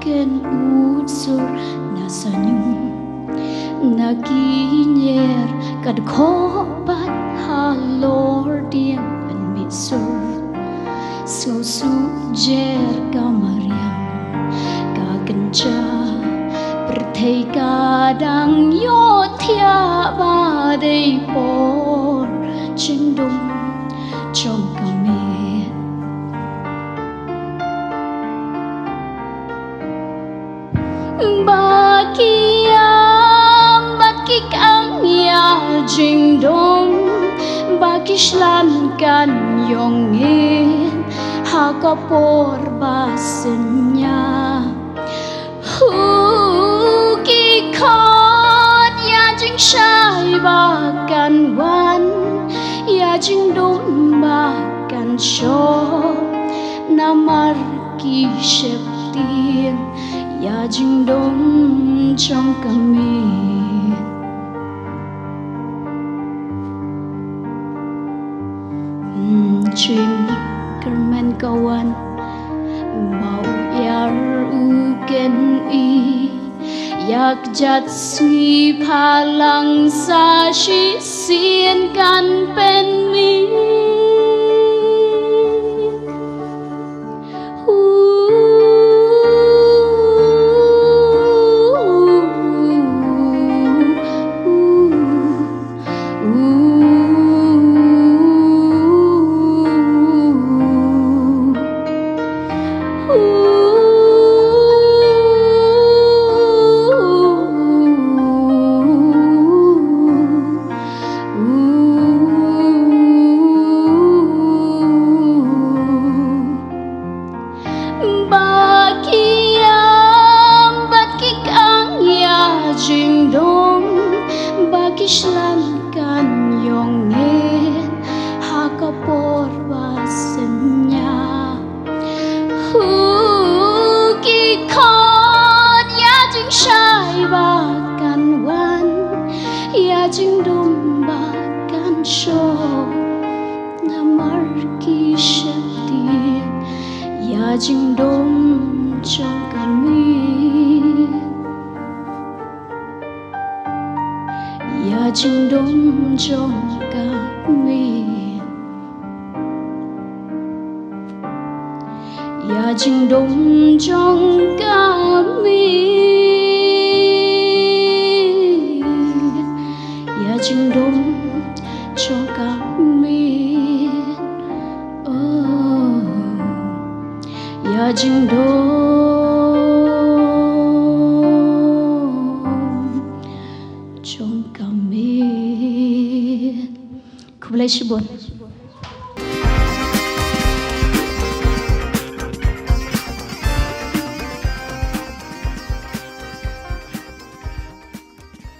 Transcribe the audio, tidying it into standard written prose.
Ken utsur na sanyum na kinyer kad khopat halor diam an misur so su jer kamariam ka kenca perthei kadang yo thia ba dei por chindum trong kami Bakik ang ya jing dong Bakishlan kan yongin Hakapor basenya Huki kot ya jing shai bakan wan Ya jing dong bakan sho Namar ki sheptin Ya jing dong trong kami Chuyện kerman kawan Mau yar uken i Yak jat sui palang sa shi sien kan pen mi Bakishlan kan yongin Hakapor basenya Huki kot ya jing shai bakan wan Ya jing dum bakan sho Namar ki shepti Ya jing dum trong kami Ya jing dong trong kami Ya jing dong trong kami Ya jing dong trong kami Oh Ya jing dong trong kami Kublai Shibon